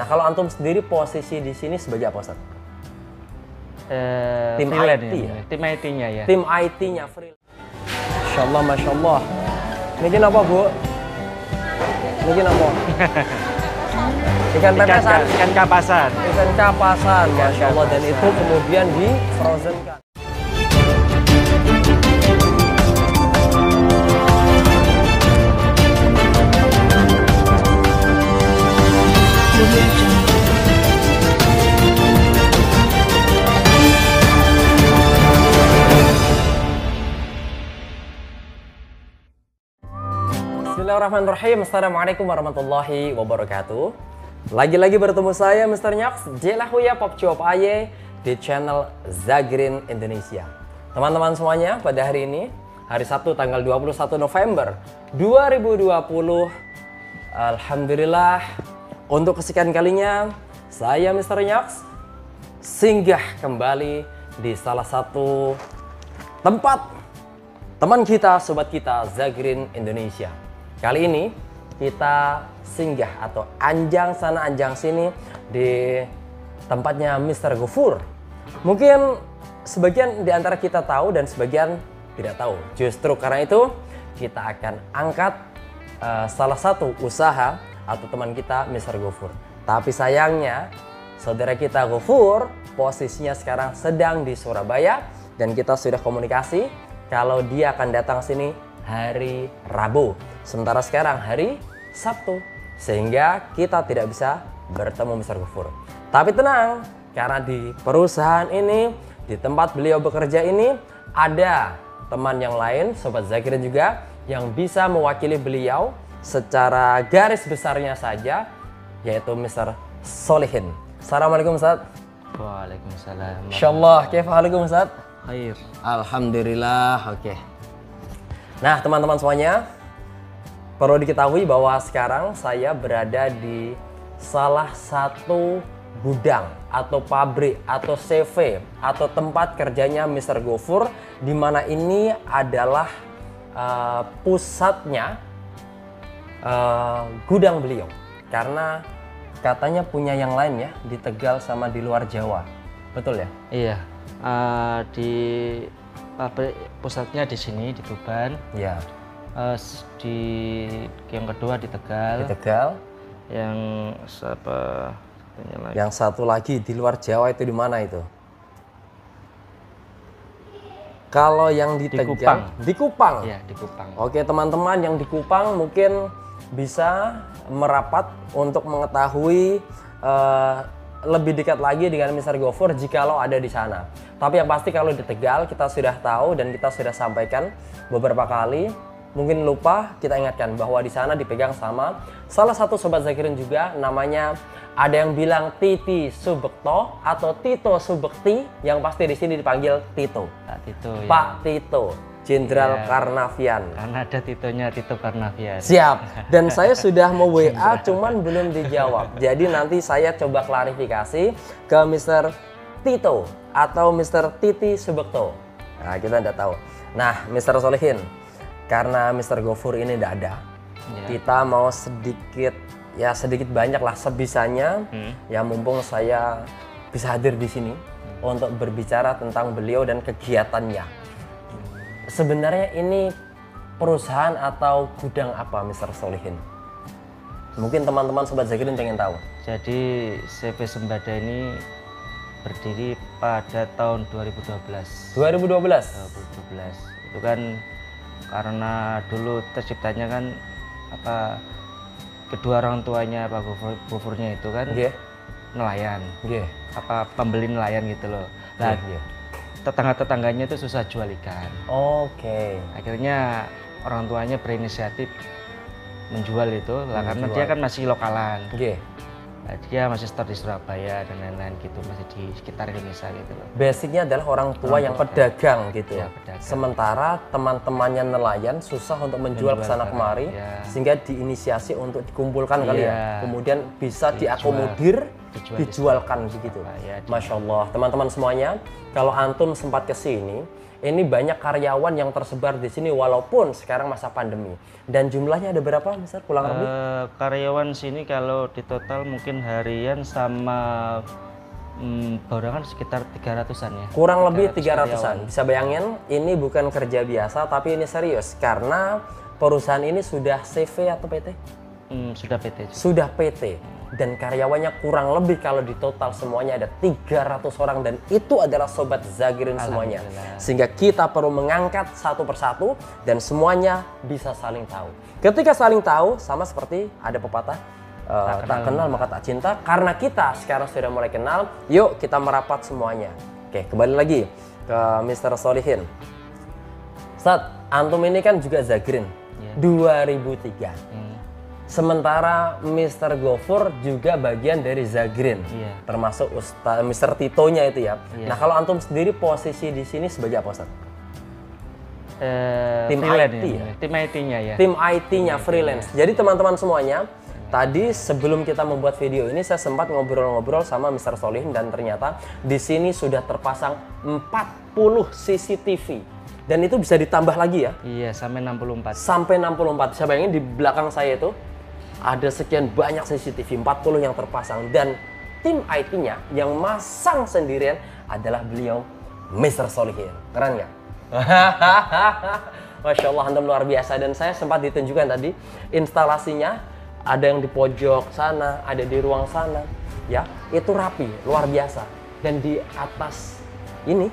kalau antum sendiri posisi di sini sebagai apa, Ustaz? Tim freelance IT ya? Tim IT-nya ya. Tim IT-nya freelance. Masya Allah, Masya Allah. Ini apa, Bu? Ini apa? Ikan pepesan? Ikan kapasan. Ikan kapasan, Masya Allah. Dan itu kemudian di frozenkan. Bismillahirrahmanirrahim. Assalamualaikum warahmatullahi wabarakatuh. Lagi-lagi bertemu saya Mr. Nyox Jelahuya Popcuop Aye di channel Zagrin Indonesia. Teman-teman semuanya, pada hari ini hari Sabtu tanggal 21 November 2020, alhamdulillah untuk kesekian kalinya saya Mr. Nyox singgah kembali di salah satu tempat teman kita, sobat kita Zagrin Indonesia. Kali ini kita singgah atau anjang sana anjang sini di tempatnya Mr. Ghafur. Mungkin sebagian di antara kita tahu dan sebagian tidak tahu. Justru karena itu kita akan angkat salah satu usaha atau teman kita Mr. Ghafur. Tapi sayangnya saudara kita Ghafur posisinya sekarang sedang di Surabaya dan kita sudah komunikasi kalau dia akan datang sini hari Rabu. Sementara sekarang hari Sabtu. Sehingga kita tidak bisa bertemu Mr. Ghafur. Tapi tenang, karena di perusahaan ini, di tempat beliau bekerja ini, ada teman yang lain, Sobat Zagrin juga, yang bisa mewakili beliau secara garis besarnya saja, yaitu Mr. Solihin. Assalamualaikum Ustaz. Waalaikumsalam. Insyaallah, kaifahalukum Ustaz? Khair. Alhamdulillah, oke. Nah, teman-teman semuanya, perlu diketahui bahwa sekarang saya berada di salah satu gudang atau pabrik atau CV atau tempat kerjanya Mr. Ghafur, di mana ini adalah pusatnya gudang beliau. Karena katanya punya yang lain ya di Tegal sama di luar Jawa, betul ya? Iya. Di pabrik pusatnya di sini di Tuban. Ya. Di yang kedua di Tegal. Di Tegal. Yang Yang satu lagi di luar Jawa itu di mana itu? Kalau yang di Tegal, Kupang. Di Kupang. Iya, di Kupang. Oke, teman-teman yang di Kupang mungkin bisa merapat untuk mengetahui lebih dekat lagi dengan Mr. Ghafur jikalau ada di sana. Tapi yang pasti kalau di Tegal kita sudah tahu dan kita sudah sampaikan beberapa kali. Mungkin lupa kita ingatkan bahwa di sana dipegang sama salah satu Sobat Zagrin juga, namanya ada yang bilang Titi Subekto atau Tito Subekti, yang pasti di sini dipanggil Tito. Pak Tito. Pak ya. Tito, Jenderal Karnavian. Karena ada Titonya, Tito Karnavian. Siap. Dan saya sudah mau WA cuman belum dijawab. Jadi nanti saya coba klarifikasi ke Mr. Tito atau Mr. Titi Subekto. Nah, kita tidak tahu. Nah, Mr. Solihin, karena Mr. Ghafur ini tidak ada, kita mau sedikit banyak lah sebisanya, ya mumpung saya bisa hadir di sini untuk berbicara tentang beliau dan kegiatannya. Sebenarnya ini perusahaan atau gudang apa, Mr. Solihin? Mungkin teman-teman Sobat Zagrin pengen tahu. Jadi CV Sembada ini berdiri pada tahun 2012. 2012? 2012. Itu kan karena dulu terciptanya kan kedua orang tuanya Pak Ghafurnya itu kan nelayan, pembeli nelayan gitu loh. Nah, tetangga-tetangganya itu susah jual ikan. Oke. Akhirnya orang tuanya berinisiatif menjual itu lah, karena dia kan masih lokalan. Nah, dia masih store di Surabaya dan lain-lain gitu, masih di sekitar Indonesia gitu loh. Basicnya adalah orang tua yang pedagang gitu ya. Pedagang. Sementara teman-temannya nelayan susah untuk menjual ke sana kemari, sehingga diinisiasi untuk dikumpulkan kali ya. Kemudian bisa diakomodir dijualkan begitu. Ya, Masya Allah, teman-teman semuanya, kalau antum sempat ke sini, ini banyak karyawan yang tersebar di sini walaupun sekarang masa pandemi. Dan jumlahnya ada berapa, Mister? Kurang lebih? Karyawan sini kalau di total mungkin harian sama barengan sekitar 300-an ya. Kurang lebih 300-an. Bisa bayangin, ini bukan kerja biasa, tapi ini serius. Karena perusahaan ini sudah CV atau PT? Sudah PT. Sudah PT. Dan karyawannya kurang lebih kalau di total semuanya ada 300 orang. Dan itu adalah Sobat Zagirin semuanya. Sehingga kita perlu mengangkat satu persatu dan semuanya bisa saling tahu. Ketika saling tahu, sama seperti ada pepatah, tak kenal maka tak cinta. Karena kita sekarang sudah mulai kenal, yuk kita merapat semuanya. Oke, kembali lagi ke Mr. Solihin. Ustadz, antum ini kan juga Zagirin 2003. Sementara Mr. Gofur juga bagian dari Zagirin, termasuk Mr. Titonya itu ya. Nah, kalau antum sendiri posisi di sini sebagai apa, Ustadz? Tim IT ya? Tim IT-nya ya. Tim IT-nya freelance. Jadi teman-teman semuanya, tadi sebelum kita membuat video ini saya sempat ngobrol-ngobrol sama Mr. Solihin dan ternyata di sini sudah terpasang 40 CCTV. Dan itu bisa ditambah lagi ya? Iya, sampai 64. Sampai 64. Saya bayangin di belakang saya itu ada sekian banyak CCTV, 40 yang terpasang. Dan tim IT-nya yang masang sendirian adalah beliau, Mr. Solihin. Keren nggak? Masya Allah, antum luar biasa. Dan saya sempat ditunjukkan tadi instalasinya, ada yang di pojok sana, ada di ruang sana, ya itu rapi, luar biasa. Dan di atas ini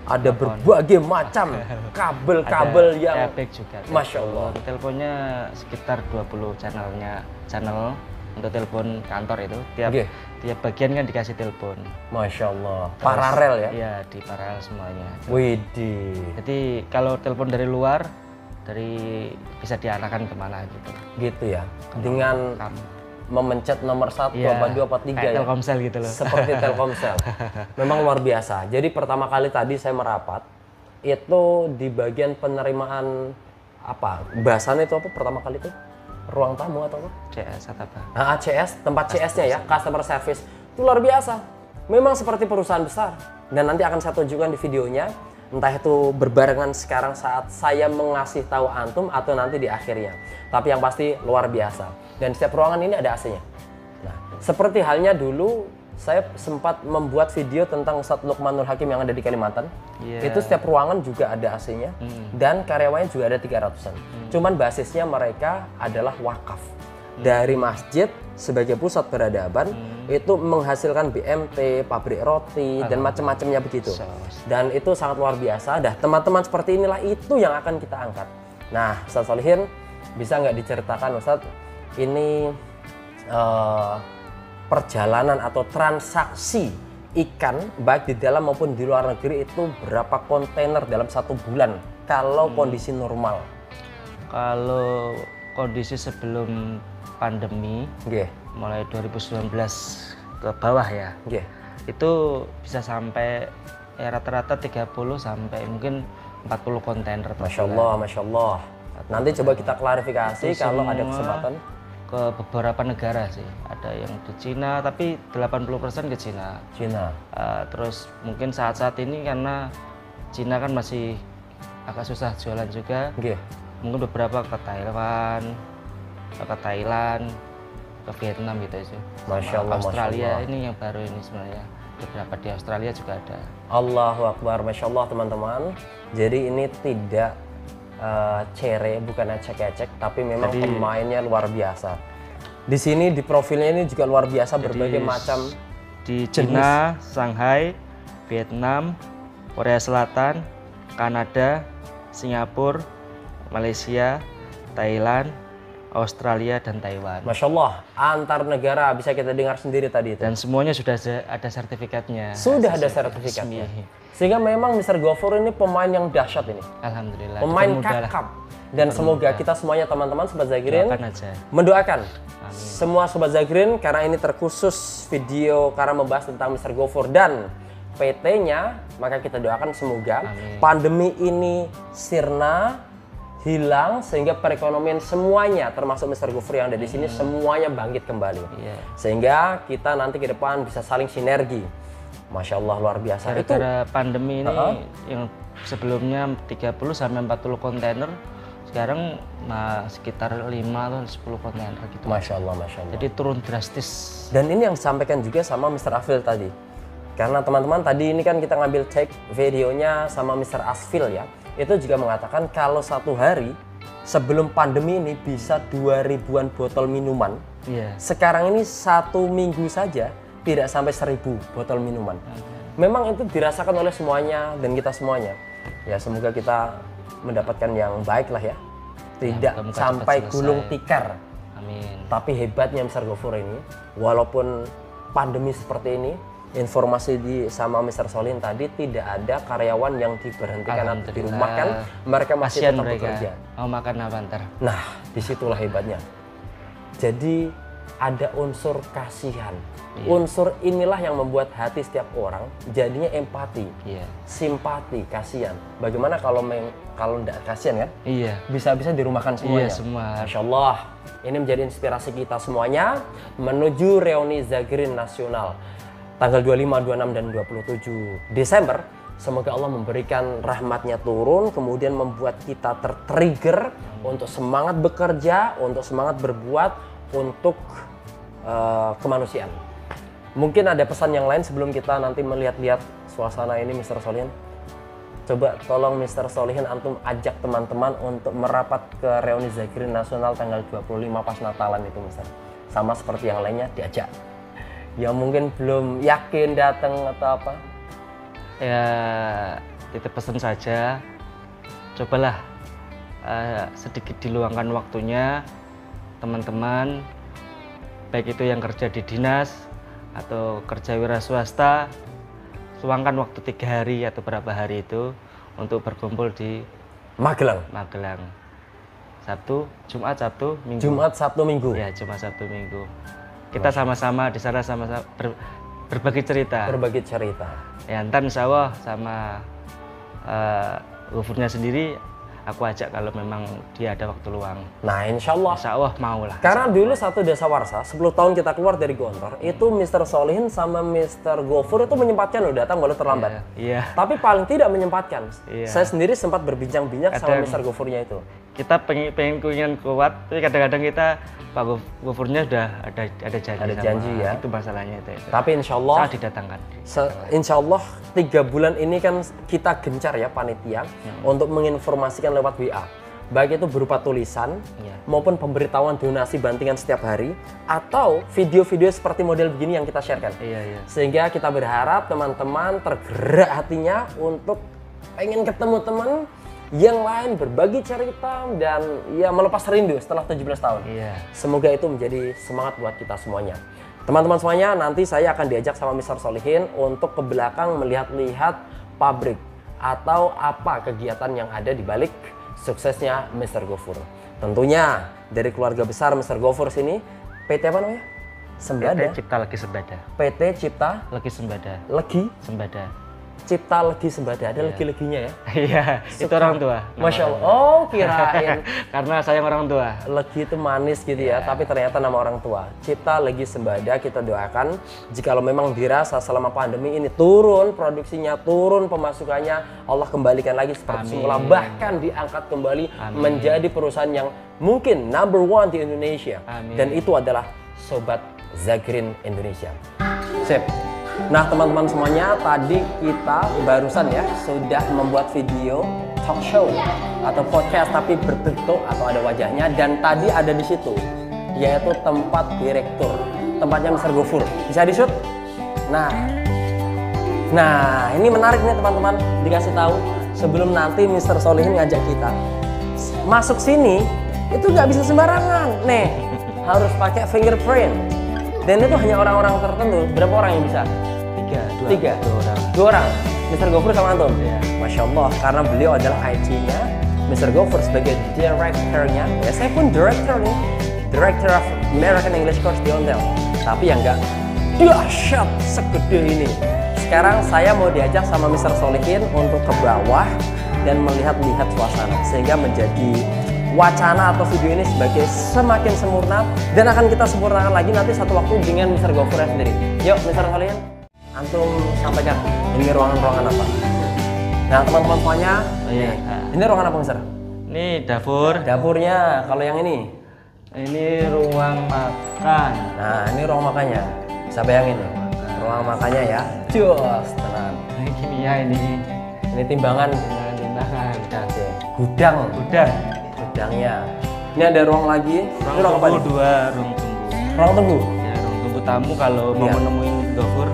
ada berbagai macam kabel-kabel yang juga. Masya Allah. Teleponnya sekitar 20 channel untuk telepon kantor itu. Tiap bagian kan dikasih telepon. Masya Allah. Paralel ya? Iya, di paralel semuanya. Widih. Jadi kalau telepon dari luar, bisa diarahkan kemana gitu. Gitu ya? Dengan memencet nomor 1, apa 2, apa 3 ya? Telkomsel gitu loh. Seperti Telkomsel. Memang luar biasa. Jadi pertama kali tadi saya merapat, itu di bagian penerimaan apa? Bahasannya itu apa pertama kali itu? Ruang tamu atau apa? CS atau apa? CS, tempat CS-nya ya, customer service. Itu luar biasa. Memang seperti perusahaan besar. Dan nanti akan saya tunjukkan di videonya. Entah itu berbarengan sekarang saat saya mengasih tahu antum atau nanti di akhirnya. Tapi yang pasti luar biasa. Dan setiap ruangan ini ada AC-nya. Nah, seperti halnya dulu saya sempat membuat video tentang Ustadz Luqmanul Hakim yang ada di Kalimantan. Itu setiap ruangan juga ada AC-nya. Dan karyawannya juga ada 300-an. Cuman basisnya mereka adalah wakaf. Dari masjid sebagai pusat peradaban itu menghasilkan BMT, pabrik roti dan macam-macamnya begitu. Dan itu sangat luar biasa. Dah teman-teman seperti inilah itu yang akan kita angkat. Nah, Ustadz Solihin bisa nggak diceritakan Ustadz ini perjalanan atau transaksi ikan baik di dalam maupun di luar negeri itu berapa kontainer dalam 1 bulan kalau kondisi normal? Kalau kondisi sebelum pandemi, mulai 2019 ke bawah ya, itu bisa sampai rata-rata 30 sampai mungkin 40 kontainer. Masya Allah, Masya Allah. Nanti coba kita klarifikasi kalau ada kesempatan. Ke beberapa negara sih, ada yang di Cina, tapi 80% ke Cina. Terus mungkin saat-saat ini karena Cina kan masih agak susah jualan juga, mungkin beberapa ke Thailand, ke Vietnam gitu aja. Masya Allah, Australia Masya Allah. Ini yang baru ini sebenarnya. Beberapa di Australia juga ada. Allahu Akbar, Masya Allah teman-teman. Jadi ini tidak cere, bukan ecek-ecek, tapi memang pemainnya luar biasa. Di sini di profilnya ini juga luar biasa, berbagai macam di Cina, Shanghai, Vietnam, Korea Selatan, Kanada, Singapura, Malaysia, Thailand, Australia dan Taiwan. Masya Allah, antar negara bisa kita dengar sendiri tadi itu. Dan semuanya sudah ada sertifikatnya. Sudah ada sertifikatnya. Sehingga memang Mr. Gofur ini pemain yang dahsyat ini. Alhamdulillah. Pemain kakap. Dan semoga kita semuanya teman-teman Sobat Zagirin mendoakan semua Sobat Zagirin karena ini terkhusus video karena membahas tentang Mr. Gofur dan PT-nya, maka kita doakan semoga pandemi ini sirna, hilang sehingga perekonomian semuanya termasuk Mr. Gofur yang ada di sini semuanya bangkit kembali. Sehingga kita nanti ke depan bisa saling sinergi. Masya Allah luar biasa. Gara-gara pandemi ini yang sebelumnya 30 sampai 40 kontainer sekarang sekitar 5 atau 10 kontainer gitu. Masya Allah, Masya Allah. Jadi turun drastis. Dan ini yang disampaikan juga sama Mr. Afil tadi. Karena teman-teman tadi ini kan kita ngambil take videonya sama Mr. Asfil ya. Itu juga mengatakan kalau satu hari sebelum pandemi ini bisa 2000-an botol minuman. Sekarang ini 1 minggu saja tidak sampai 1000 botol minuman. Memang itu dirasakan oleh semuanya dan kita semuanya. Ya semoga kita mendapatkan yang baik lah ya. Tidak sampai gulung tikar. Amin. Tapi hebatnya Mr. Gofur ini, walaupun pandemi seperti ini, informasi sama Mr. Solihin tadi tidak ada karyawan yang diberhentikan atau dirumahkan, mereka masih tetap bekerja. Mau makan apa ntar? Nah, disitulah hebatnya. Jadi ada unsur kasihan. Unsur inilah yang membuat hati setiap orang jadinya empati, simpati, kasihan. Bagaimana kalau tidak kasihan kan? Bisa-bisa dirumahkan semuanya. Semua. Masya Allah. Ini menjadi inspirasi kita semuanya menuju reuni Zagrin Nasional tanggal 25, 26, dan 27 Desember. Semoga Allah memberikan rahmatnya turun, kemudian membuat kita tertrigger untuk semangat bekerja, untuk semangat berbuat, untuk kemanusiaan. Mungkin ada pesan yang lain sebelum kita nanti melihat-lihat suasana ini, Mr. Solihin. Coba tolong Mr. Solihin antum ajak teman-teman untuk merapat ke reuni Zagrin Nasional tanggal 25 pas Natalan itu, Mr. Sama seperti yang lainnya diajak. Yang mungkin belum yakin datang atau apa? Ya, titip pesan saja. Cobalah sedikit diluangkan waktunya, teman-teman. Baik itu yang kerja di dinas atau kerja wira swasta, luangkan waktu 3 hari atau berapa hari itu untuk berkumpul di Magelang. Jumat, Sabtu, Minggu. Jumat, Sabtu, Minggu. Ya, Jumat, Sabtu, Minggu. Kita sama-sama di sana sama-sama berbagi cerita. Berbagi cerita. Ya, ntar insya Allah sama Gofurnya sendiri aku ajak kalau memang dia ada waktu luang. Nah, insya Allah mau lah. Karena dulu satu Dasawarsa, 10 tahun kita keluar dari Gontor, itu Mr. Solihin sama Mr. Gofur itu menyempatkan loh datang walau terlambat. Tapi paling tidak menyempatkan. Saya sendiri sempat berbincang-bincang sama Mr. Gofurnya itu. Kita pengen kuat, tapi kadang-kadang kita Pak Gofurnya udah ada janji. Ada janji ya. Itu masalahnya itu. Tapi insya Allah didatangkan. Insya Allah 3 bulan ini kan kita gencar ya panitia untuk menginformasikan lewat WA. Baik itu berupa tulisan maupun pemberitahuan donasi bantingan setiap hari atau video-video seperti model begini yang kita sharekan. Sehingga kita berharap teman-teman tergerak hatinya untuk pengen ketemu teman yang lain, berbagi cerita dan ya melepas rindu setelah 17 tahun. Semoga itu menjadi semangat buat kita semuanya. Teman-teman semuanya, nanti saya akan diajak sama Mr. Solihin untuk ke belakang melihat-lihat pabrik atau apa kegiatan yang ada di balik suksesnya Mr. Gofur. Tentunya dari keluarga besar Mr. Gofur sini, PT apa namanya? Sembada. PT Cipta Legi Sembada. PT Cipta Legi Sembada. Sembada. Cipta Legi Sembada, ada legi-leginya ya? Iya, itu orang tua. Masya Allah, oh kirain. Karena sayang orang tua. Legi itu manis gitu ya, tapi ternyata nama orang tua. Cipta Legi Sembada, kita doakan jikalau memang dirasa selama pandemi ini turun produksinya, turun pemasukannya, Allah kembalikan lagi seperti semula. Bahkan diangkat kembali menjadi perusahaan yang mungkin number 1 di Indonesia. Dan itu adalah Sobat Zagrin Indonesia. Sip. Nah teman-teman semuanya, tadi kita barusan ya sudah membuat video talk show atau podcast tapi berbentuk atau ada wajahnya, dan tadi ada di situ yaitu tempat direktur, tempatnya Mr. Gofur. Bisa di shoot? Nah ini menarik nih teman-teman, dikasih tahu sebelum nanti Mr. Solihin ngajak kita masuk sini itu nggak bisa sembarangan nih, harus pakai fingerprint. Dan itu hanya orang-orang tertentu. Berapa orang yang bisa? Dua orang. Mr. Gofur sama antum? Masya Allah, karena beliau adalah IT-nya, Mr. Gofur sebagai director-nya. Ya, saya pun director nih. Director of American English Course di Ontel. Tapi yang enggak dahsyat segede ini. Sekarang saya mau diajak sama Mr. Solihin untuk ke bawah dan melihat-lihat suasana, sehingga menjadi wacana atau video ini sebagai semakin sempurna, dan akan kita sempurnakan lagi nanti satu waktu dengan Mr. Gofur sendiri. Yuk Mr. Kalian, antum sampaikan ini ruangan-ruangan apa? Nah teman-teman semuanya, ini ruangan apa Mr? Ini dapur. Dapurnya. Kalau yang ini? Ini ruang makan. Nah ini ruang makannya. Bisa bayangin nih, ruang makannya ya. Jos, tenang. Ini ya ini. Ini timbangan. Timbangan. Oke. Gudang. Gudangnya. Ini ada ruang lagi. Ini ruang apa nih? Dua, ruang tunggu. Ruang tunggu? Ya, ruang tunggu tamu kalau mau menemui Gofur.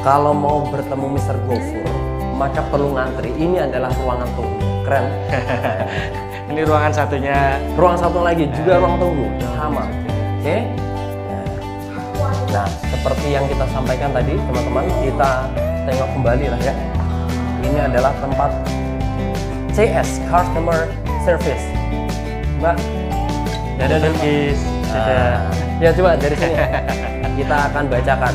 Kalau mau bertemu Mr. Gofur, maka perlu ngantri. Ini adalah ruangan tunggu. Keren. Ini ruangan satunya. Ruang satu lagi juga ruang tunggu. Sama. Oke. Nah, seperti yang kita sampaikan tadi, teman-teman, kita tengok kembali lah ya. Ini adalah tempat CS, Customer Service. Mbak, Ada Dengkis. ya coba dari sini kita akan bacakan.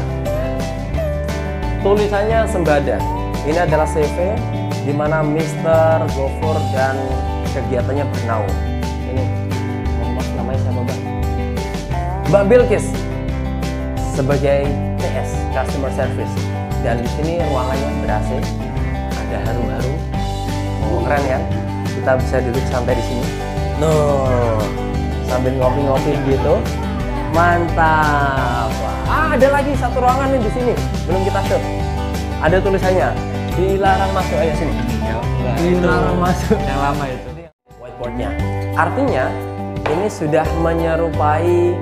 Tulisannya Sembada. Ini adalah CV di mana Mr. Gofur dan kegiatannya bernaung. Ini, namanya siapa Mbak? Mbak Bilkis sebagai CS, Customer Service. Dan di sini ruangannya ber-AC, ada harum-harum. Oh, keren ya. Kita bisa duduk santai di sini. Sambil ngopi-ngopi gitu. Mantap. Ada lagi satu ruangan nih di sini, belum kita shoot. Ada tulisannya, dilarang masuk. Ayo sini. Dilarang masuk. Yang lama itu. Whiteboardnya. Artinya ini sudah menyerupai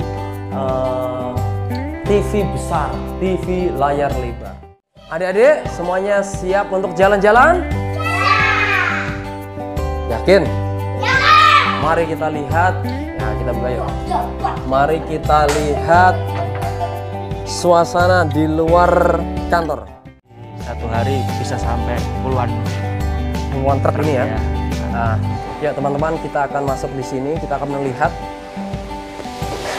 TV besar, TV layar lebar. Adik-adik semuanya siap untuk jalan-jalan? Yakin? Mari kita lihat. Ya, kita buka yuk. Mari kita lihat suasana di luar kantor. Satu hari bisa sampai puluhan truk ini ya. Ya. Nah, ya teman-teman, kita akan masuk di sini. Kita akan melihat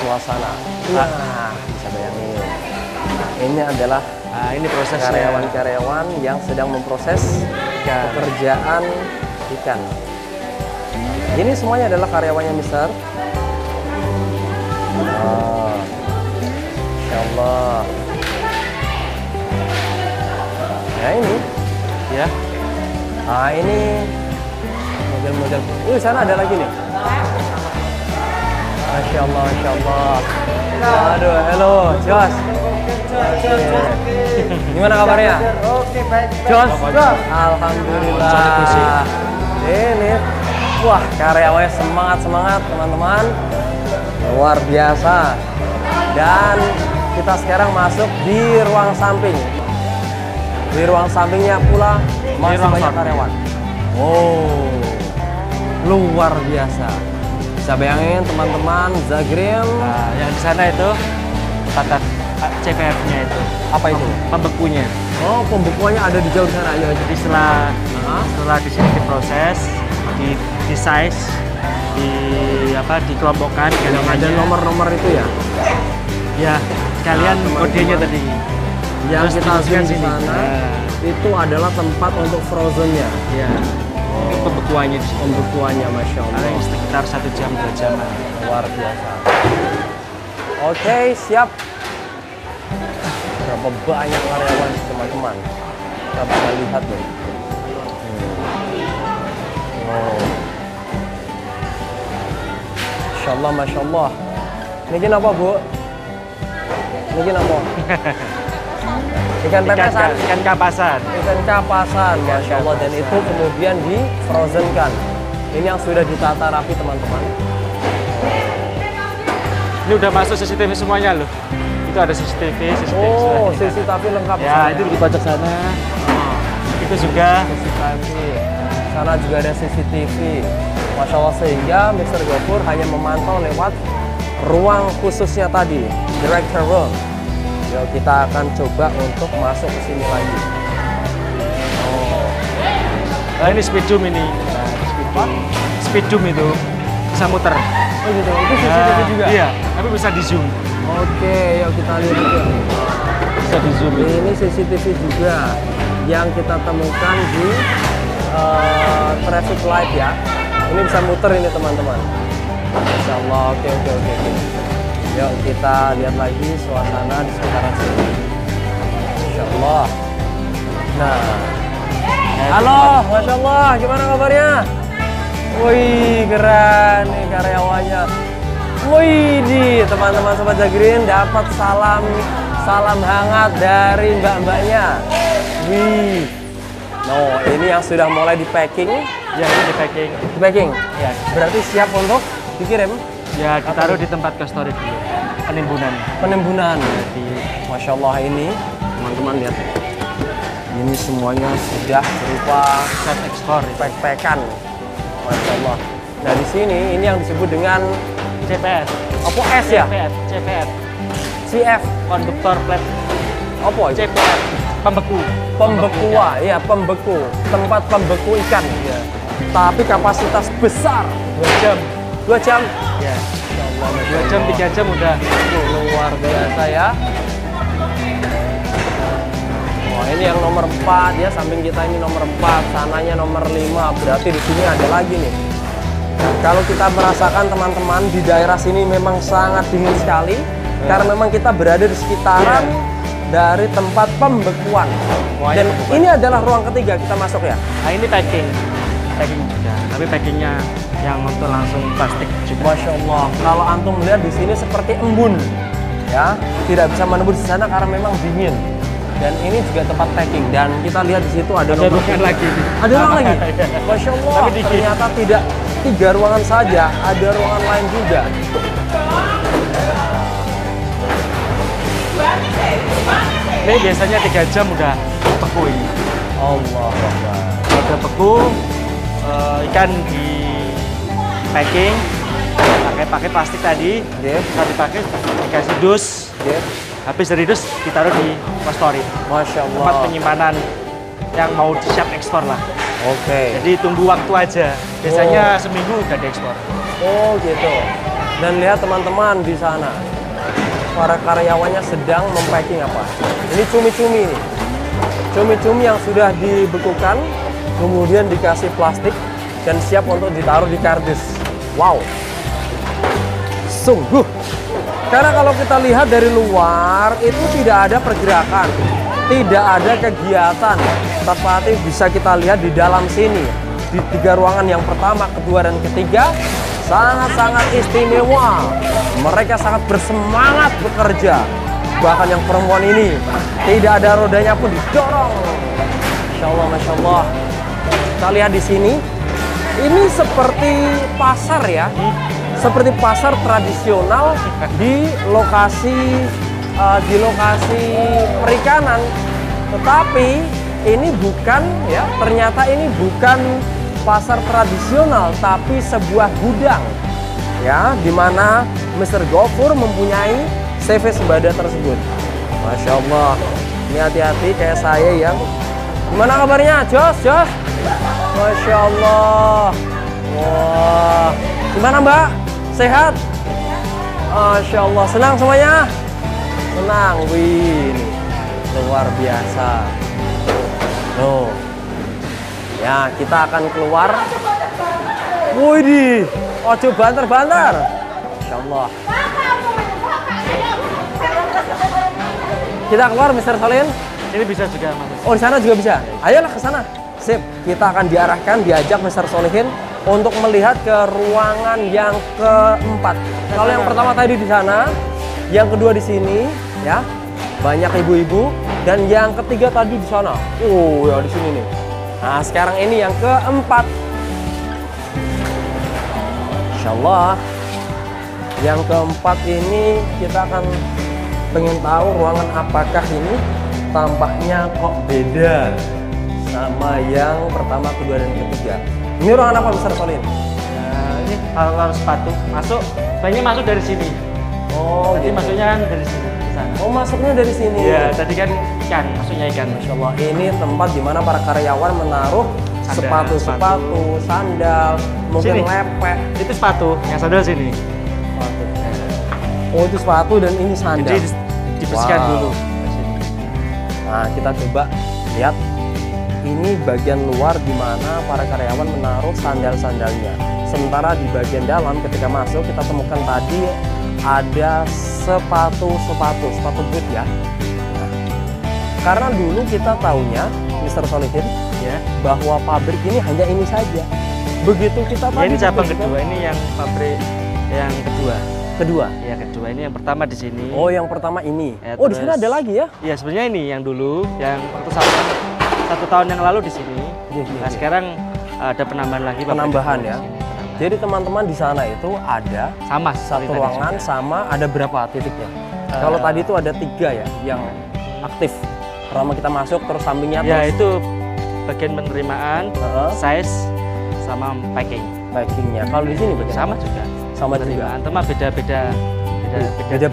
suasana. Nah, bisa bayangin. Ini adalah ini proses karyawan-karyawan yang sedang memproses pekerjaan ikan. Ini semuanya adalah karyawannya Mister. Insya Allah. Nah ini, ya. Nah ini model-model. Sana ada lagi nih. Masya Allah, Masya Allah. Aduh, halo, Jos. Gimana kabarnya? Oke, baik. Jos, alhamdulillah. Ini, wah karyawannya semangat teman-teman, luar biasa. Dan kita sekarang masuk di ruang samping. Di ruang sampingnya pula masih banyak karyawan. Oh, luar biasa. Bisa bayangin teman-teman, Zagrin. Nah, yang di sana itu tata CPF-nya itu. Apa itu? Pembekunya. Oh, pembekuannya ada di jauh di sana. Ayo, Jadi setelah di sini diproses, di size, dikelompokkan. Yang ada nomor-nomor itu ya? Ya, sekalian kodenya tadi. Yang kita zoom di sini. sana, itu adalah tempat untuk frozennya. Ya. Ini pembekuannya di sini. Pembekuannya, Masya Allah. Paling sekitar 1 jam 2 jam. Luar biasa. Oke, siap. Berapa banyak karyawan teman-teman. Kita bisa lihat nih. Oh. Masya Allah, Masya Allah. Ini apa, Bu? Ini apa? Ikan pepesan? Ikan kapasan. Ikan kapasan, Masya Allah. Dan itu kemudian di frozenkan. Ini yang sudah ditata rapi, teman-teman. Ini udah masuk CCTV semuanya loh. Itu ada CCTV. Oh, CCTV lengkap. Ya, itu di pojok sana. Itu juga CCTV. Sana juga ada CCTV. Masya Allah, sehingga Mr. Gofur hanya memantau lewat ruang khususnya tadi, director room. Yuk, kita akan coba untuk masuk ke sini lagi. Oh. Nah, ini speed zoom ini. Speed zoom itu bisa muter. Oh gitu, itu CCTV juga? Iya, tapi bisa di zoom. Oke, yuk kita lihat yuk. Bisa di zoom. Ini CCTV juga yang kita temukan di traffic light ya. Ini bisa muter ini teman-teman. Insya Allah. Oke. Yuk kita lihat lagi suasana di sekitaran sini. Insya Allah. Nah, halo, Masya Allah, gimana kabarnya? Wih, keren nih karyawannya. Wih, teman-teman Sobat Zagrin dapat salam hangat dari mbak-mbaknya. Wih, ini yang sudah mulai di packing. Ya, ini di packing. Di packing? Ya. Berarti siap untuk dikirim? Ya, ditaruh di tempat storage dulu. Penimbunan. Jadi, Masya Allah ini, teman-teman lihat. Ini semuanya sudah berupa set ekspor, pack-packan. Masya Allah. Nah di sini ini yang disebut dengan CPF. Apa S ya? CPF. CF. Konduktor plate. Apa itu? CPF. Pembeku. Iya pembeku. Tempat pembeku ikan. Ya. Tapi kapasitas besar. 2 jam. 2 jam? Ya. Masya Allah, 2 jam, 3 jam udah. Luar biasa ya. Wah ini yang nomor 4 ya, samping kita ini nomor 4, sananya nomor 5. Berarti di sini ada lagi nih. Kalau kita merasakan teman-teman di daerah sini memang sangat dingin sekali karena memang kita berada di sekitaran dari tempat pembekuan. Dan ini adalah ruang ketiga kita masuk ya. Nah ini packing juga, tapi packingnya yang untuk langsung plastik juga. Masya Allah. Kalau antum melihat di sini seperti embun, ya tidak bisa menembus di sana karena memang dingin. Dan ini juga tempat packing dan kita lihat di situ ada ruangan lagi. Ada ruangan lagi. Masya Allah. Tapi ternyata tidak 3 ruangan saja, ada ruangan lain juga. Ini biasanya 3 jam udah beku ini. Allah Akbar. Udah beku, ikan di packing pakai plastik tadi. Bisa dipakai, dikasih dus. Habis dari dus ditaruh di storage. Masya Allah. Tempat penyimpanan yang mau siap ekspor lah. Oke. Jadi tunggu waktu aja. Biasanya seminggu udah diekspor. Oh gitu. Dan lihat teman-teman di sana, para karyawannya sedang mempacking apa? Ini cumi-cumi nih. Cumi-cumi yang sudah dibekukan, kemudian dikasih plastik dan siap untuk ditaruh di kardus. Wow. Sungguh. Karena kalau kita lihat dari luar itu tidak ada pergerakan, tidak ada kegiatan. Tetapi bisa kita lihat di dalam sini, di 3 ruangan yang pertama, kedua, dan ketiga sangat-sangat istimewa. Mereka sangat bersemangat bekerja. Bahkan yang perempuan ini tidak ada rodanya pun didorong. Masya Allah, Masya Allah. Kita lihat di sini, ini seperti pasar ya. Seperti pasar tradisional di lokasi perikanan, tetapi ini bukan ya, ternyata ini bukan pasar tradisional tapi sebuah gudang ya, di mana Mr. Gofur mempunyai CV Sembada tersebut. Masya Allah. Ini hati-hati kayak saya yang gimana kabarnya, Jos? Masya Allah. Wah, gimana Mbak? Sehat? Masya Allah. Senang semuanya? Senang. Wih, luar biasa. Tuh. Ya, kita akan keluar. Wih, ojo banter-banter. Masya Allah. Kita keluar, Mr. Solin. Ini bisa juga masuk. Oh, di sana juga bisa. Ayolah ke sana. Sip. Kita akan diarahkan, diajak Mr. Solihin untuk melihat ke ruangan yang keempat. Kalau yang pertama tadi di sana, yang kedua di sini, ya, banyak ibu-ibu, dan yang ketiga tadi di sana. Oh, ya di sini nih. Nah, sekarang ini yang keempat. Insya Allah, yang keempat ini kita akan pengen tahu ruangan apakah ini tampaknya kok beda sama yang pertama, kedua, dan ketiga. Ini ruangan apa, Mr. Solin? Nah, ini harus sepatu. Masuk, banyak masuk dari sini. Oh, jadi gitu. masuknya kan dari sini ke sana. Oh, masuknya dari sini. Iya, tadi kan ikan, masuknya ikan. Masya Allah, ini tempat di mana para karyawan menaruh sepatu-sepatu, sandal, mungkin Sini. lepek. Itu sepatu, yang sandal sini. Sepatu. Oh, itu sepatu dan ini sandal. Jadi dibersihkan Wow. dulu. Nah, kita coba lihat. ini bagian luar di mana para karyawan menaruh sandal-sandalnya. Sementara di bagian dalam ketika masuk kita temukan tadi ada sepatu boot ya. Nah, karena dulu kita taunya Mr. Solihin ya bahwa pabrik ini hanya ini saja. Begitu kita ya, ini cabang kedua, ini yang pabrik yang kedua. Ya, kedua ini yang pertama di sini. Oh, yang pertama ini. Ya, oh, di sana ada lagi ya? Iya, sebenarnya ini yang dulu, yang waktu satu tahun yang lalu di sini. Nah, sekarang ada penambahan lagi. Penambahan ya. Jadi teman-teman di sana itu ada sama satu ruangan sama ada berapa titiknya? Kalau tadi itu ada 3 ya yang aktif. Pertama kita masuk terus sampingnya. Ya terus. Itu bagian penerimaan, size sama packingnya. Kalau di sini bagian sama juga. Sama juga. Cuma beda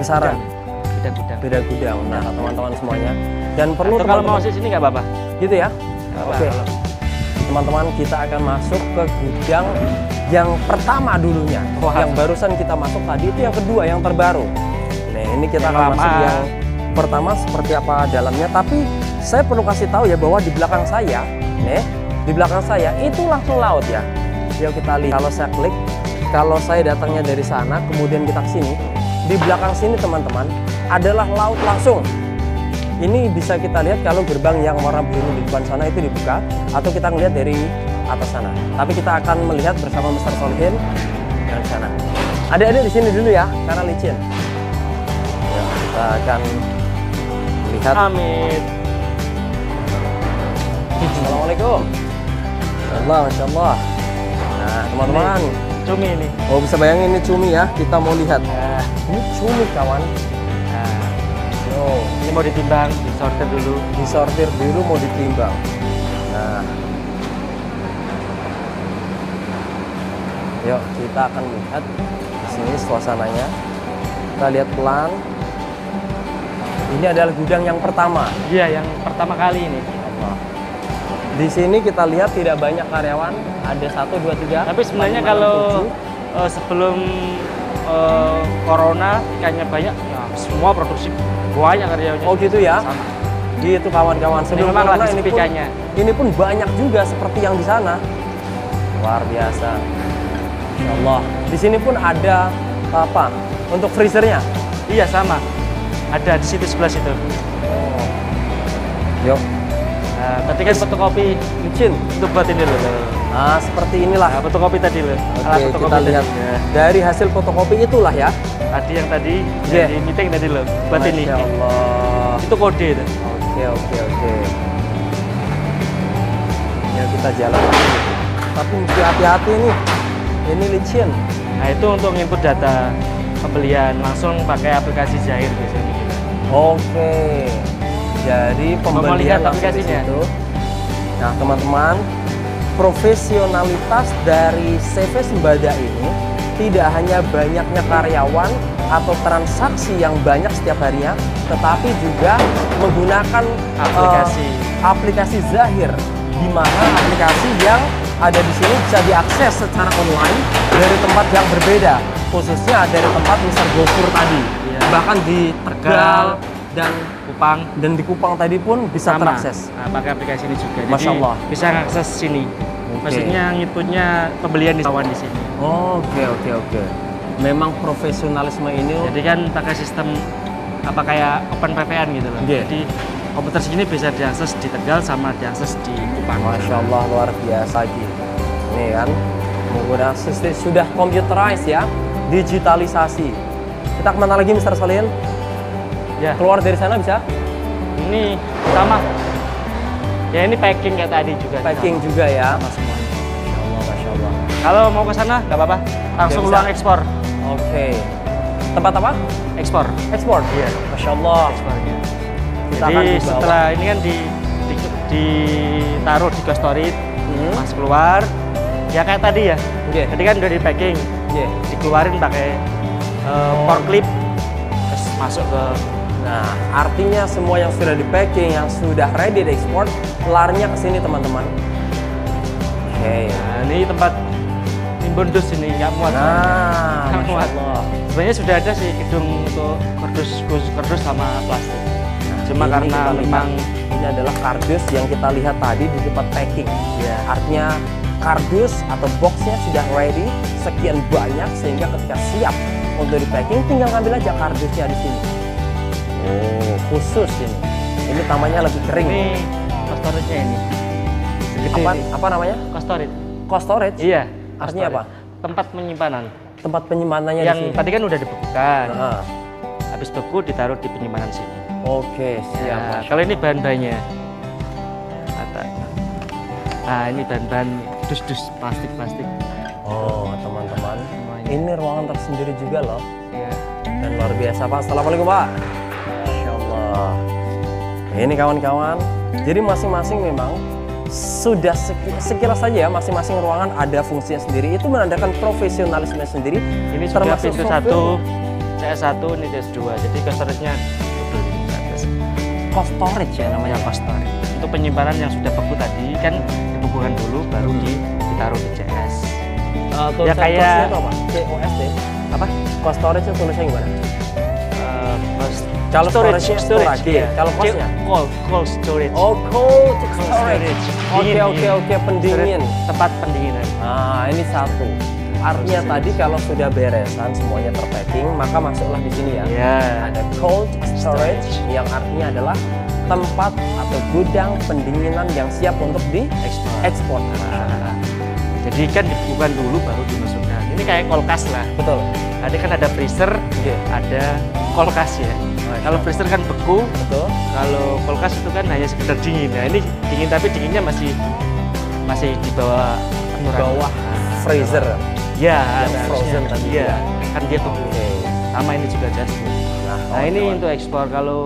besaran. Beda gudang. Nah, teman-teman semuanya. Dan perlu kalau mau di sini nggak apa-apa. Gitu ya. Oke. Teman-teman, kita akan masuk ke gudang yang pertama dulunya. Yang barusan kita masuk tadi itu yang kedua, yang terbaru. Nah, ini kita akan masuk yang pertama seperti apa dalamnya. Tapi saya perlu kasih tahu ya bahwa di belakang saya, di belakang saya itu langsung laut ya. Yuk kita lihat. Kalau saya klik, kalau saya datangnya dari sana, kemudian kita ke sini, di belakang sini teman-teman adalah laut langsung. Ini bisa kita lihat kalau gerbang yang warna biru di depan sana itu dibuka, atau kita ngelihat dari atas sana. Tapi kita akan melihat bersama Mr. Solihin dari sana. Adik-adik di sini dulu ya, karena licin. Ya, kita akan lihat. Amin. Assalamualaikum. Masya Allah. Nah, teman-teman. Cumi ini. Oh, bisa bayangin ini cumi ya. Kita mau lihat. Ini cumi kawan. Ini mau ditimbang, disortir dulu. Disortir dulu mau ditimbang. Nah, yuk kita akan lihat di sini suasananya. Kita lihat pelan. Ini adalah gudang yang pertama. Iya, yang pertama kali ini. Di sini kita lihat tidak banyak karyawan. Ada 1, 2, 3. Tapi sebenarnya kalau sebelum corona ikannya banyak, ya semua produksi banyak karyawannya. Oh gitu ya? Sama. Gitu kawan-kawan. Sebelum memang corona ini pun banyak juga seperti yang di sana. Luar biasa. Insya Allah. Di sini pun ada apa? Untuk freezernya? Iya sama. Ada di situ sebelah situ. Oh. Yuk. Nah, tadi kan fotokopi licin. Itu buat ini loh. Ah, seperti inilah. Nah, fotokopi tadi loh. Oke, kita lihat ya. Dari hasil fotokopi itulah ya. Tadi yang di meeting tadi loh. Buat ini. Masya Allah. Itu kode itu. Oke. Ya kita jalan lagi. Tapi mesti hati-hati nih. Ini licin. Nah, itu untuk input data pembelian langsung pakai aplikasi Zahir biasanya gitu. Oke. Jadi pembelian aplikasinya itu. Nah, teman-teman, profesionalitas dari CV Sembada ini tidak hanya banyaknya karyawan atau transaksi yang banyak setiap harinya, tetapi juga menggunakan aplikasi Zahir, di mana aplikasi yang ada di sini bisa diakses secara online dari tempat yang berbeda, khususnya dari tempat Mr. Gofur tadi, bahkan di Tegal dan Kupang, dan di Kupang tadi pun bisa terakses. Nah, pakai aplikasi ini juga. Masya Allah. Jadi bisa mengakses sini. Maksudnya ngikutnya pembelian di kawan di sini. Oke. Memang profesionalisme ini. Jadi kan pakai sistem apa kayak Open VPN gitu loh. Jadi komputer segini bisa diakses di Tegal sama diakses di Kupang. Masya Allah, luar biasa gitu. Ini kan menggunakan sistem sudah computerized ya, digitalisasi. Kita kemana lagi Mr. Solihin? Ya. Keluar dari sana bisa? Ini sama. Ya ini packing kayak tadi juga. Packing sama. Juga ya. Sama semuanya. Masya Allah. Kalau mau ke sana nggak apa-apa. Langsung ruang ekspor. Oke. Tempat apa? Ekspor. Ekspor. Iya. Masya Allah. Ekspornya. Jadi setelah ini kan ditaruh di ghost storage, pas keluar, ya kayak tadi ya. Jadi kan udah di packing, dikeluarin pakai forklift, terus masuk ke. Nah, artinya semua yang sudah di packing, yang sudah ready diekspor, larinya ke sini teman-teman. Oke. Nah, ini tempat timbun dus ini nggak muat. Nah, nggak muat. Sebenarnya sudah ada sih gedung untuk kardus sama plastik. Cuma Ini karena kita lihat, memang ini adalah kardus yang kita lihat tadi di tempat packing. ya Artinya kardus atau boxnya sudah ready sekian banyak sehingga ketika siap untuk di packing tinggal ngambil aja kardusnya di sini. Oh, khusus ini. Ini namanya lebih kering. ini storage-nya ini. Segede Apa ini. apa namanya? Storage. Cold storage. Iya. Artinya apa? Tempat penyimpanan. Tempat penyimpanannya Yang di sini. tadi kan udah dibekukan. Nah, Habis beku ditaruh di penyimpanan sini. oke, siap. Ya, Mas. kalau ini bahan-bahannya. Nah, ini bahan-bahan dus-dus plastik-plastik. Oh, teman-teman. Semuanya. Ini ruangan tersendiri juga loh. Ya. Dan luar biasa, Pak. Assalamualaikum, Pak. Masya Allah. Ini kawan-kawan. Jadi masing-masing memang sudah sekilas saja ya, masing-masing ruangan ada fungsinya sendiri. Itu menandakan profesionalisme sendiri. Ini sudah termasuk pintu software. 1, CS1, ini CS2. Jadi storage-nya double ini ke atas. Cold storage ya namanya. Namanya cold storage. Untuk penyimpanan yang sudah beku tadi kan dibekukan dulu baru ditaruh di CS. Tulisan Ya, kayak- itu apa? COSD. Apa? Cold storage itu tulisannya gimana? Cost- Kalau storage-nya storage, iya. kalau cost-nya? Cold storage. Oh, cold Cold storage. Oke, Dingin, oke, dingin. oke, pendingin. Storage, tempat pendinginan. Nah, ini satu. Artinya tadi kalau sudah beresan semuanya terpacking, maka masuklah di sini ya. Iya. Ada cold storage yang artinya adalah tempat atau gudang pendinginan yang siap untuk diekspor. Nah, jadi kan dibekukan dulu baru dimasukkan. Ini kayak kulkas lah. Betul. Tadi kan ada freezer, Oke. ada kulkas ya. Masya Kalau Allah. freezer kan beku, Betul. kalau kulkas itu kan hanya sekedar dingin. Nah ini dingin tapi dinginnya masih di bawah Di aturan. bawah Nah, freezer. Ya, Yang ada frozen harusnya. tadi Iya, ya. kan dia beku. Oke. Sama ini juga just. Nah ini kawan-kawan. untuk ekspor. Kalau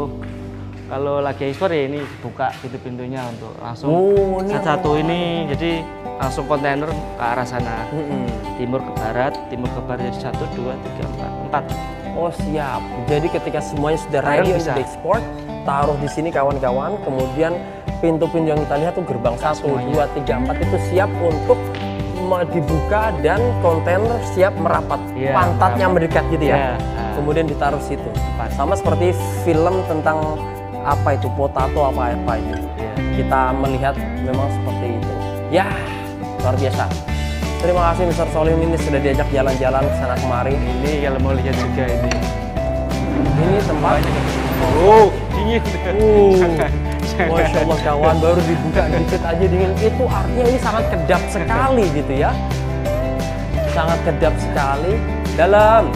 lagi ekspor ya ini buka pintu-pintunya untuk langsung Oh, ini satu ini. Jadi langsung kontainer ke arah sana. Mm-mm. Timur ke barat jadi 1, 2, 3, 4. Oh, siap. Jadi ketika semuanya sudah Sekarang ready bisa. untuk diekspor, taruh di sini kawan-kawan. Kemudian pintu-pintu yang kita lihat tuh gerbang 1, Semuanya. 2, 3, 4 itu siap untuk dibuka dan kontainer siap merapat. Iya, Pantatnya merapat. mendekat gitu ya. Iya, nah. Kemudian ditaruh situ. Tepat. Sama seperti film tentang apa itu potato apa itu. Iya. Kita melihat memang seperti itu. Ya, luar biasa. Terima kasih Mr. Solihin ini sudah diajak jalan-jalan ke sana kemari. Ini kalau mau lihat juga ini. Ini tempat. Oh, dingin. Masya Allah kawan, baru dibuka dikit aja dingin. Itu artinya ini sangat kedap sekali gitu ya. Sangat kedap sekali. Dalam.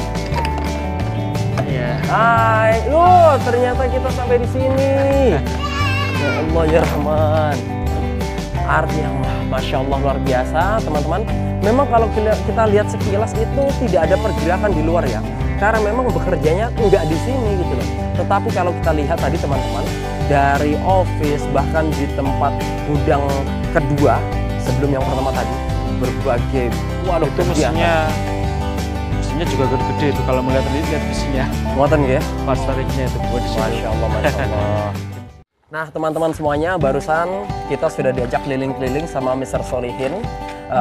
Iya. Hai, loh ternyata kita sampai di sini. Ya Allah ya Rahman. Artinya wah, Masya Allah luar biasa teman-teman. Memang kalau kita lihat sekilas itu tidak ada pergerakan di luar ya. Karena memang bekerjanya enggak di sini gitu loh. Tetapi kalau kita lihat tadi teman-teman, dari office bahkan di tempat gudang kedua sebelum yang pertama tadi, berbagai waduh Itu mesinnya juga gede-gede itu kalau melihat mesinnya. muatan ya. Pas storage-nya itu buat di sini. Masya Allah, Masya Allah. Nah teman-teman semuanya, barusan kita sudah diajak keliling-keliling sama Mr. Solihin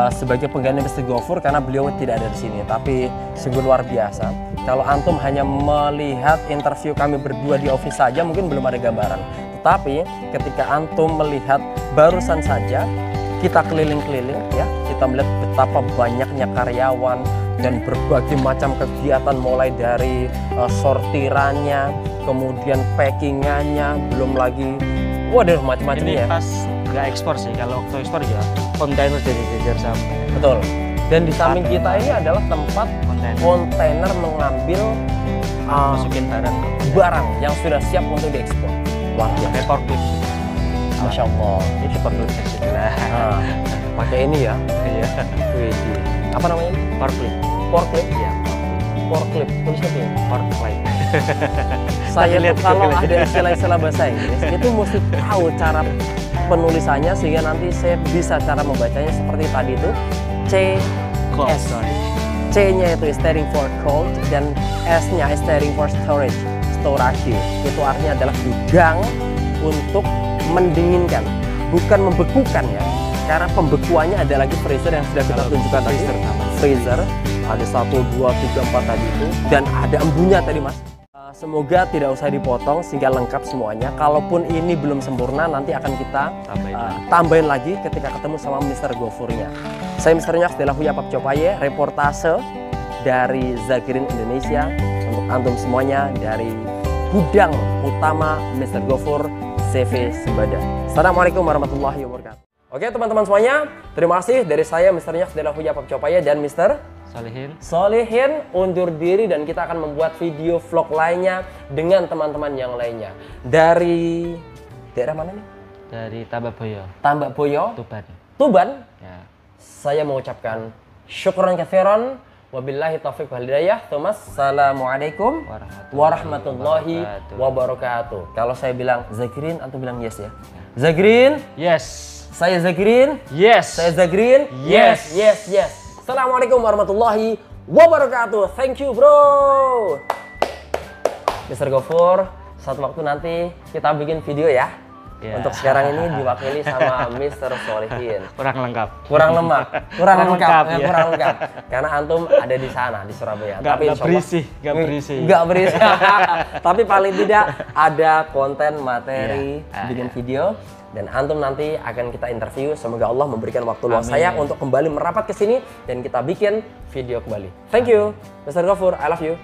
sebagai pengganti Mr. Gofur karena beliau tidak ada di sini. Tapi sungguh luar biasa. Kalau antum hanya melihat interview kami berdua di office saja mungkin belum ada gambaran. Tetapi ketika antum melihat barusan saja kita keliling-keliling ya, kita melihat betapa banyaknya karyawan dan berbagai macam kegiatan mulai dari sortirannya, kemudian packingannya, belum lagi waduh macam-macam Ini ya. pas nggak ekspor sih, kalau waktu ekspor ya kontainer jadi jajar sama Betul. Dan di samping kita ini adalah tempat kontainer. kontainer mengambil Masukin barang yang sudah siap untuk diekspor. Wah, ya. pakai forklift sih. Masya Allah. Ini forklift sebelah. Nah, pakai ini ya. Iya. Widih. Apa namanya ini? Forklift. Forklift. Iya. Forklift. Tulisnya apa ya? Forklift. Saya lihat tuh di kalau Google aja. ada istilah-istilah bahasa Inggris itu mesti tahu cara penulisannya sehingga nanti saya bisa cara membacanya seperti tadi itu Cold CS. storage. C-nya itu standing for cold dan S-nya standing for storage. Storage itu artinya adalah gudang untuk mendinginkan, bukan membekukan ya. Karena pembekuannya ada lagi freezer yang sudah kita Kalau tunjukkan tadi. freezer namanya. Freezer ada 1, 2, 3, 4 tadi itu dan ada embunya tadi mas. Semoga tidak usah dipotong sehingga lengkap semuanya. Kalaupun ini belum sempurna, nanti akan kita tambahin lagi ketika ketemu sama Mr. Gofurnya. Saya Mr. Nyax Delahuya Papcopaye, reportase dari Zagrin Indonesia untuk antum semuanya dari gudang utama Mr. Gofur CV Sembada. Assalamualaikum warahmatullahi wabarakatuh. Oke teman-teman semuanya, terima kasih dari saya Mr. Nyax Delahuya Papcopaye dan Mr. Solihin undur diri, dan kita akan membuat video vlog lainnya dengan teman-teman yang lainnya. Dari daerah mana nih? Dari Tambakboyo. Tambakboyo? Tuban? Ya. Saya mengucapkan syukran katsiran. Wabillahi taufiq wal hidayah. Assalamualaikum warahmatullahi wabarakatuh. Kalau saya bilang Zagrin, antum bilang yes ya? Zagrin? Yes. Saya Zagrin? Yes. Saya Zagrin? Yes. Yes, yes. Assalamualaikum warahmatullahi wabarakatuh. Thank you bro. Mr. Gofur, suatu waktu nanti kita bikin video ya. Yeah. Untuk sekarang ini diwakili sama Mr. Solihin. Kurang lengkap. Kurang lengkap. Kurang lengkap. Ya. Kurang lengkap. Karena antum ada di sana di Surabaya. Nggak berisi. Tapi paling tidak ada konten materi bikin video. Dan antum nanti akan kita interview. Semoga Allah memberikan waktu luang saya untuk kembali merapat ke sini dan kita bikin video kembali. Thank you, Mr. Gofur. I love you.